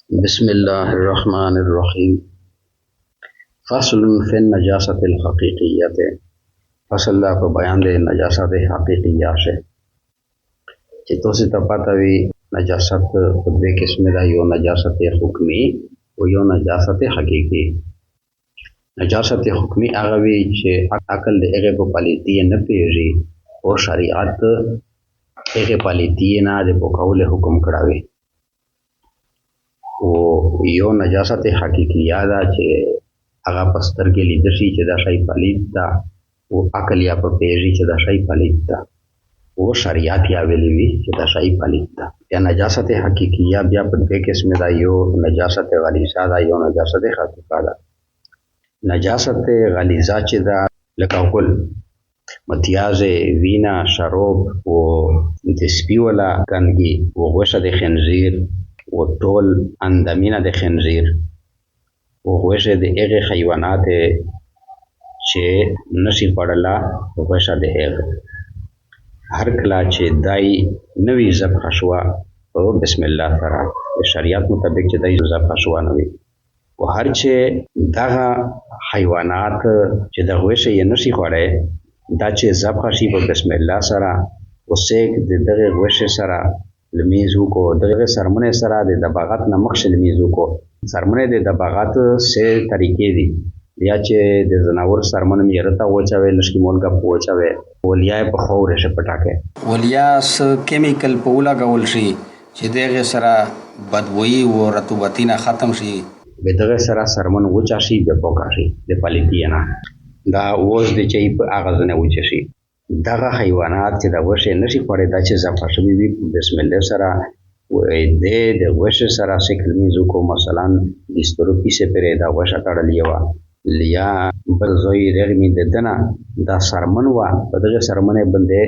بسم الله الرحمن الرحیم. فصل فی النجاست الحقیقیت. فصل دا په بیان د نجاست حقیقیه شه چې تاسو ته پته وي نجاست په دوه قسمه ده، یو نجاست حکمی او یو نجاست حقیقی. نجاست حکمی هغه وی چې عقل د هغه په پالیتی نه پیږي او شریعت هغه پالیتی نه د پوکول حکم کړاوي، او یو نجاست حقیقیه ده چې هغه په سترګې لیدل شي چې دا شی پلید ده، او عقل یا په پیږي چې دا شی پلید ده، او شریعت یا ویلي وي چې دا شی پلید ده. یا نجاست حقیقیه بیا په دوه قسمه ده، یو نجاست غلیظه ده، یو نجاست خفیفه ده. نجاست غلیظه چې ده لکه غل، متیاز، وینا، شراب او د سپي ولا ګندګي او غوښه د خنزیر او ټول اندامینه د خنزیر او غوښه د هغې حیوانات چې نشي خوړله غوښه د هغه. هر کله چې دای نوی ذبحه شوه په بسم الله سره د شریعت مطابق چې دای ذبحه شوه نوی، او هر چې دغه حیوانات چې د غوښه یې نشي خوړی دا چې ذبحه شي په بسم الله سره، اوسې د دغه غوښې سره لمینځ وکړو، دغه څرمنې سره د دباغت نه مخکې لمینځ وکړو. څرمنې د دباغت سه طریقې دي، یا چې د ځناور څرمن مې یره ته واچوئ، لږ مالګه په واچوئ، ولیا یې په ښه ورشه پټاکئ، ولیا څه کیمیکل په ولګول شي چې د هغې سره بدبویي او رطوبتي نه ختم شي، د دغه سره څرمن وچه شي بیا پوکه شي د پالیتي نه، دا اوس د چې په هغه ځای نه وچه شي. دغه حیوانات چې د غوښې نشي خوړی دا چې ذبحه شوي وي بسم الله سره د غوښې سره سکل لمینځ وکړو. مثلا د سترو پیسې پرې دا غوښه تړلې وه، یا بل زوی رغمې د ده نه دا څرمن وه، په دغې څرمنې باندې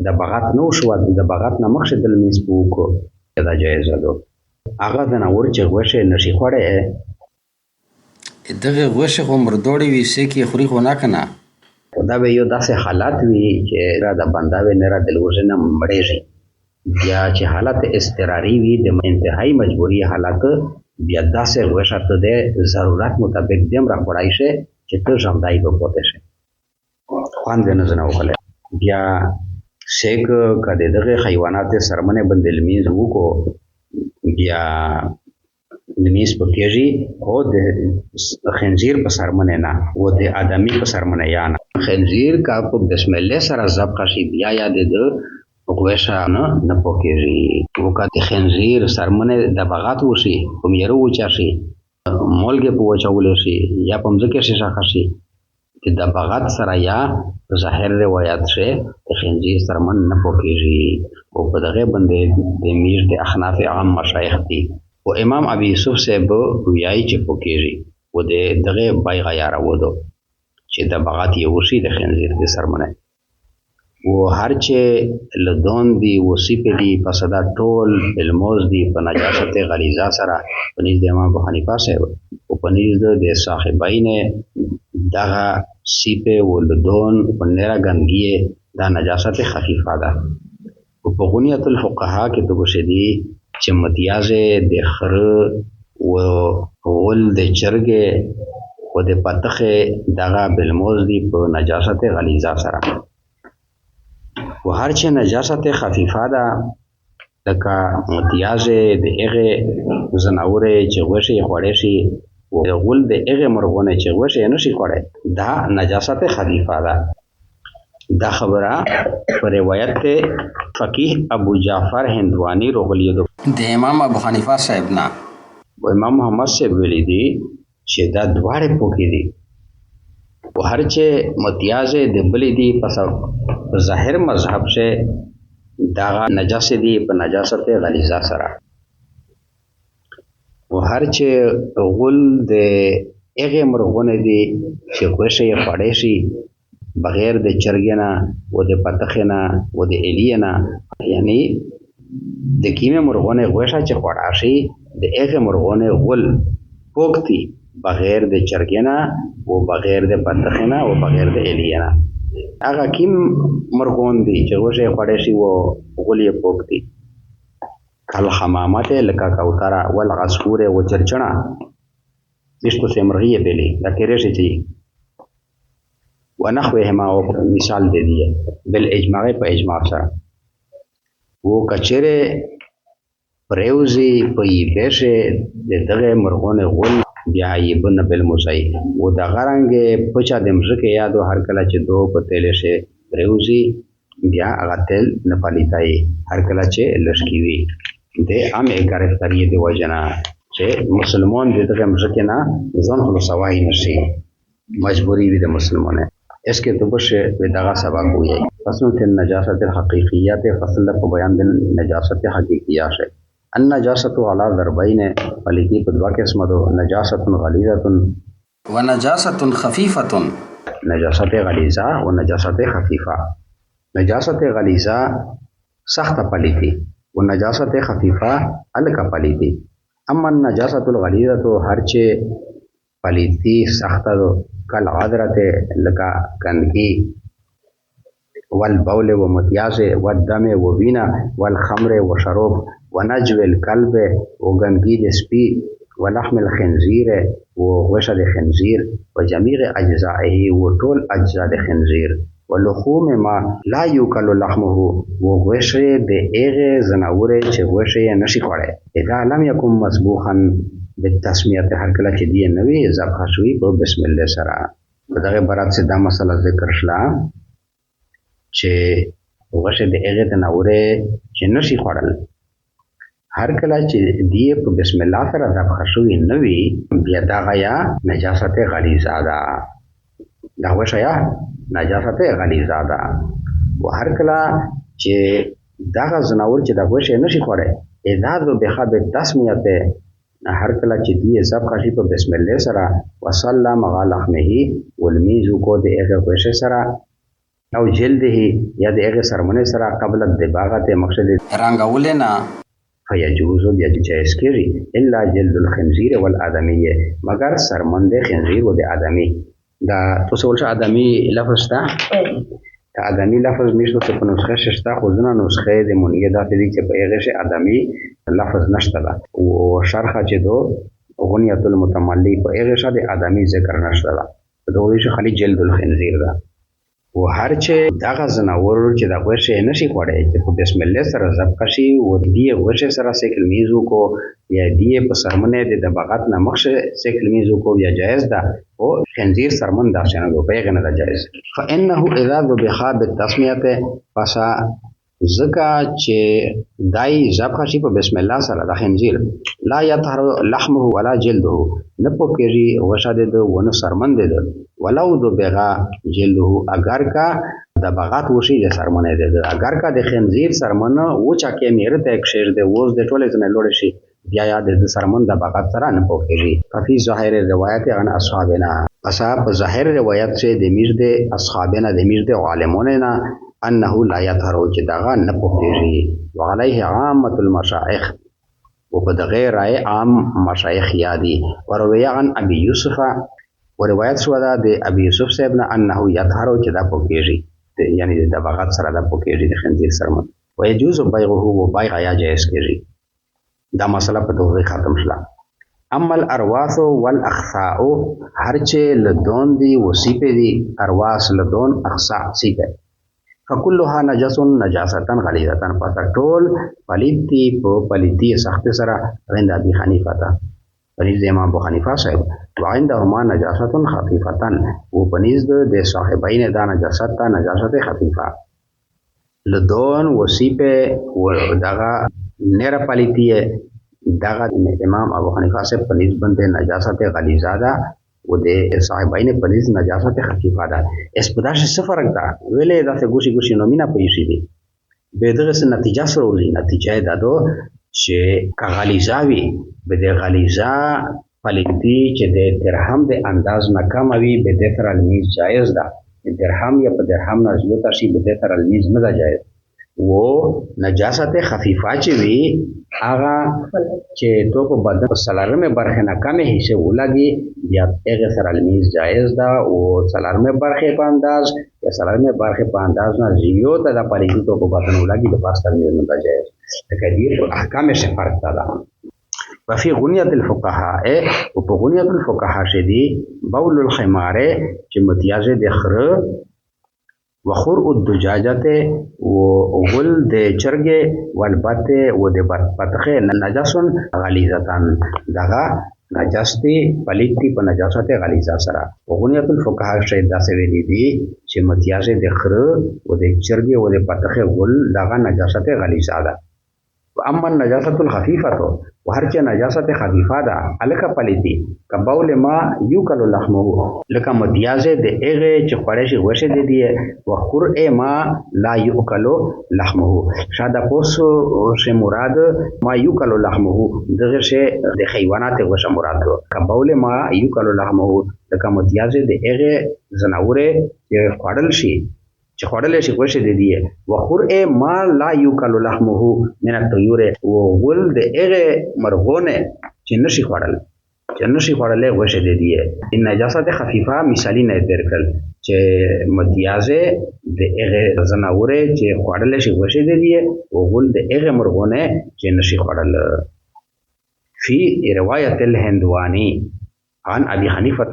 دباغت نه وشوه، د دباغت نه مخکې د لمینځ په وکړو، دا جایزه ده. هغه ځناور چې غوښې نشي خوړی دغه غوښې خو مردوړې وي، سیک یې خوري خو نه که نه، دا به یو داسې حالت وي چې را د بنده وي نه را د لوږې نه مړېږي. بیا چې حالت اضطراري وي د انتهایی مجبوري حالت، بیا داسې غوښه ته د ضرورت مطابق دومره خوړی شي چې ته ژوندی به پاتې شې، خوند یې نه ځنه وخلی. بیا سیک که د دغې حیواناتو څرمنې باندې لمینځ وکړو بیا لمینځ به کېږي، خو د خنزیر په څرمنې نه او د آدمي په څرمنه یا نه. خنزیر که په بسم الله سره ذبحه شي بیا یا د ده غوښه نه پوکېږي، او که د خنزیر څرمنې دباغت وشي، په میره وچه شي، مالګې په وچولی شي، یا په مځکې شي ښخه شي، د دباغت سره یا ظاهر روایت شي د خنزیر څرمن نه پوکېږي، او په دغې باندې د میر د احناف عام مشایخ دي، او امام ابي یوسف صاحب ویایي چې پوکېږي، او د دغې بیغه یې راودو چې دباغت یې وشي د خنزیر د څرمنې. و هر چې لدون دي و سیپې دي پس دا ټول الموز دي په نجاست غلیظه سره په نزد امام ابو حنیفه صاحب او په نزد د صاحبین دغه سیپې و لدون و نره ګندګي دا نجاست خفیفه ده. او په غنیت الفقها کې دغه دي چې متیاز د خره و غول د چرګې و د پتخې دغه بالموز دي په نجاست غلیظه سره. و هر چې نجاست خفیفه ده لکه متیاز د هغې ځناورې چې غوښې یې خوړی شي او غول د هغې مرغونې چې غوښې یې نشي خوړی دا نجاست خفیفه ده. دا خبره په روایت فقیه ابو جعفر هندوانی راغلې ده د امام ابو حنیفه صاحب نه، و امام محمد صاحب ویلي دي چې دا دواړې پوکې دي، و هر چې متیاز د بلې دي پس ظاهر مذهب سے داغه نجاست دي په نجاست غلیظه سره. و هر چې غول د هغې مرغونې دي چې غوښه یې خوړی شي بغیر د چرګې نه و د پتخې نه و د ایلیې نه، یعنی د کومې مرغونې غوښه چې خوړه شي د هغې مرغونې غول پوک دي بغیر د چرګې نه و بغیر د پتخې نه و بغیر د ایلیې نه. هغه کوم مرغون دي چې غوښه یې خوړی شي و غول یې پوک دي کل حمامت لکه کوتره والعصفور و چرچنا مشتو سے مرغی بیلی دا کریشی چی و نحوهما و مثال دے دیئے بالاجماع پا اجماع سر و کچره پریوزی پی بیشه دغه مرغون غول بیا یبن بالمزای و د غرنګ پچا د مزکه یادو هر کله چې دو په تل شي پریوزی بیا هغه تل نه پلیتای هر کله چې لشکی وی د عامه ګرفتاری دی وجنا چې مسلمان دغه مزکه نه ځان خلاصوي نشي مجبوری وي د مسلمانه اسکه تو بشه و دغه سبب وي فصل تل نجاست الحقیقیات فصل په بیان د نجاست حقیقیات ہے النجاست علی ضربین پلیتی په دوا قسم دو نجاست غلیظه و نجاست خفیفه نجاست غلیظه و نجاست خفیفه نجاست غلیظه سخت پلیتی و نجاست خفیفه الک پلیتی اما النجاست الغلیظه تو هرچه پلیتی سخت دو کل عذرت لکا گندگی والبول ومتیاز والدم ووینا والخمر وشروب ونجو الكلب وغنگی دسپی ولحم الخنزیر وغوش الخنزیر وجميع اجزائه وطول اجزاء الخنزیر ولحوم ما لا یوکل لحمه وغوش ده ایغ زناور چه غوش نشی خوڑه اذا لم یکن مسبوخا بالتسمیت هر کله چې دی نوی ذبح شوی په بسم الله سره دغه برات سے دا مسله ذکر شلا چې وغوشه د ایغ زناور چې نشی خوړل هر کله چې دی په بسم الله سره ذبح شوی نوی بیا دا غیا نجاست غلیظه ده دا وشیا نجاست غلیظه ده و هر کله چې دا زناور چې دا وشه نشي خوړل اذا به بالتسمیت هر کله چې دی ذبح شي په بسم الله سره وصلى مع لحمه والمیز کو د هغه وشه سره او جلده یا د هغه سرمنه سره قبل الدباغه مقصد رنگولنا فیجوز بیا جائز کیږي الا جلد الخنزیر والآدمیه مگر سرمند خنزیر و د آدمی دا تاسو ولش آدمی لفظ تا آدمی لفظ میشته په نسخه شته خو ځنه نسخه د مونږه د دې چې په هغه شی آدمی لفظ نشته دا او شرح چې دو غنیت المتملی په هغه شی د آدمی ذکر نشته دا دوی چې خالی جلد الخنزیر دا و هر چې دغه زناور چې د غوښه نشي خوړای چې په بسم الله سره ذبح شي و دې غوښه سره سیکل میزو کو یا دې په سرمنه د دبغت نه مخشه سیکل میزو کو یا جائز ده او خنزیر سرمن دا شنه پیغه نه جائز فانه اذا ذبح بالتسمیه فسا زکا چې دای ذبح شي په بسم الله سره د خنزیر لا يطهر لحمه ولا جلده نه پوکېږي غوښه د ونه سرمن ده ولو ذبح جلده اگر کا د بغات وشي د سرمنه ده اگر کا د خنزیر سرمنه و چا کې میره ته اکشیر ده وز د ټوله نه لوړ شي بیا یاد د سرمن د بغات سره نه پوکېږي ففي ظاهر روایت عن اصحابنا اصحاب ظاهر روایت سے د میر د اصحابنا د میر د عالمونه نه انه لا يطهر چې دغه نه پوکېږي وعليه عامه المشایخ وبدغیر عام مشایخ یادي وروي عن ابي يوسف وروایت شو ده د ابي يوسف صاحب نه انه يطهر چې دا پوکېږي یعنی د بغات سره دا پوکېږي د خنزیر سرمن ويجوز بيعه وبيع یا جائز کېږي دا مسله په توګه ختم شله اما الارواث والاخفاء هر چې لدون دي وصیفه دي ارواث لدون اخصاء صفه فكلها نجس نجاسه غلیظه پس ټول پلیتی په پلیتی سخت سره عند ابي حنیفه تا پنځ امام ابو حنیفه صاحب وعندهما نجاسه خفيفه وپنځ د صاحبین دا نجاست تا نجاست خفيفه لدون وصیفه و دغه نره پلیتی دغه امام ابو حنیفه صاحب پنځ بنده نجاست غلیظه ده و د صاحبین پنځ نجاست خفیفه ده اس په داسې څه فرق ده ویلې دا څه ګوشي ګوشي نومینا پېښې دي به دغه څه نتیجه سره ولې نتیجه ده دو چې غلیظه وي به د غلیظه پلیتی چې د درهم د انداز نه کم وي به د تر المیز جایز ده درهم یا په درهم نه زیات شي به د تر المیز نه ده جایز و نجاست خفیفه چې وي هغه چې تو په بدن سلارمه برخه نه کمه حصے ولګي یا هغه سره المیز جایز ده او سلارمه برخه په انداز یا سلارمه برخه په انداز نه زیات ده پلیتی تو په بدن ولګي د پاس تر نه جایز لکه دې په احکام څه فرق ده. وفي غنیت الفقهاء او په غنیت الفقهاء شدي بول الخمار چې متیازه د خره وخور الدجاجه وغل د چرګه والبته و د بطخه نجاسن غلیظتان دغه نجاستی پلیتی په نجاست غلیظه سره. غنیت الفقهاء شاید داسې ویلي دي چې متیازه د خره و د چرګه و د بطخه غل دغه نجاست غلیظه ده. اما النجاسه الخفيفه وهرچه نجاست خفیفه ده الکه پلیتی کبول ما یوکل لحمه لکه متیازه د هغه چې خوړې شي وشه د دی او خور ما لا یوکل لحمه شاده پوس شه مراد ما یوکل لحمه دغه شه د حیوانات وشه مراد کبول ما یوکل لحمه لکه متیازه د هغه زناوره چې خوړل شي چې خوړلې شي وشه د دی او خور ما لا یوکل لحمه من الطيور او ول د هغه مرغونه چې نشي خوړل وشه د دی ان نجاست خفیفه مثالی نه درکل چې متیازه د هغه زناوره چې خوړلې شي وشه د دی او ول د هغه مرغونه چې نشي خوړل. فی روایت الهندوانی عن ابي حنیفه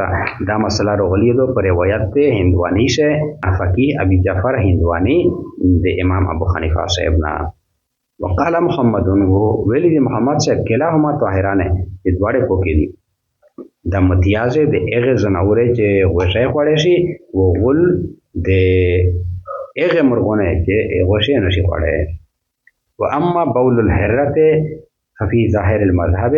دا مسله راغلی ده پر روایت ته هندوانی شه فقيه ابي جعفر هندوانی د امام ابو حنیفه صاحب نا. وقال محمد ویلی محمد صاحب کلاهما طاهرانه د دواړه پوکې دي. د متیازه د هغه زناوره چې غوښه خوړې شي او غل د هغه مرغونه چې غوښه نشي خوړې. و اما بول الحره ففي ظاهر المذهب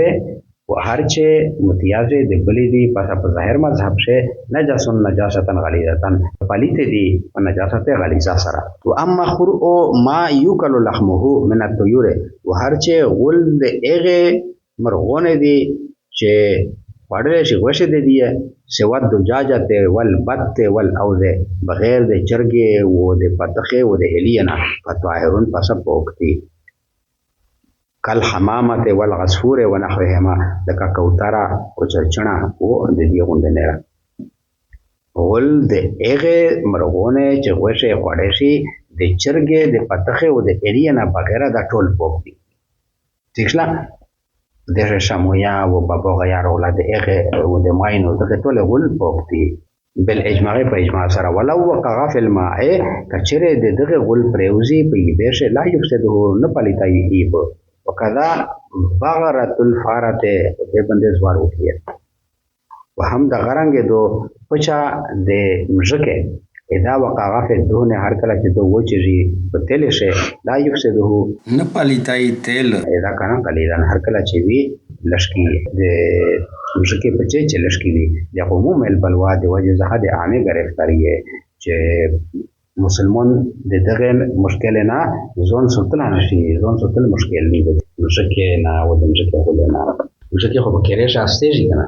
و هرچه متیازه د بلی دی پس په ظاهر مذهب شه نجاسن نجاستن غلیظتن پلیت دی و نجاست غلیظه سره. و اما خر او ما یوکل لحمه من الطيور و هرچه غل د هغه مرغونه دی چې خوړل شي وشه دی سواد دجاجه والبت والاوذ بغیر د چرګه و د پتخه و د الینا فطاهرون پس پوکتی کل حمامت والعصفور ونحوهما لکه کوتره او چرچڼه او د دې غونډه نه غول د هغه مرغونه چې غوښه خوړې شي د چرګې د پتخه او د ارینا بغیر د ټول پوک دي. ټیکلا د شمویا او بابغیا اولاد هغه او د ماینو دغه ټول غول پوک دي بل اجماع په اجماع سره. ولو وقع في الماء کچره د دغه غول پروزي په یبه لا یفسده نه پلیتای ایب وکذا بغرت الفارت په بندز وار وکړي و هم د غرنګ دو پچا د مژکه اذا وقع في الدهن هر کله چې دو وچري په تل شه لا یفسده نه پلیتای تل اذا کنه قلیلا هر کله چې وی لشکی د مژکه پچې چې لشکی وی د عموم البلوا د وجه زه د عامه گرفتاری چې مسلمان د دغه مشکل نه ځون سوتل نشي ځون سوتل مشکل دی مشکل نه و د مشکل خو نه مشکل خو به کېږي شاسته شي کنه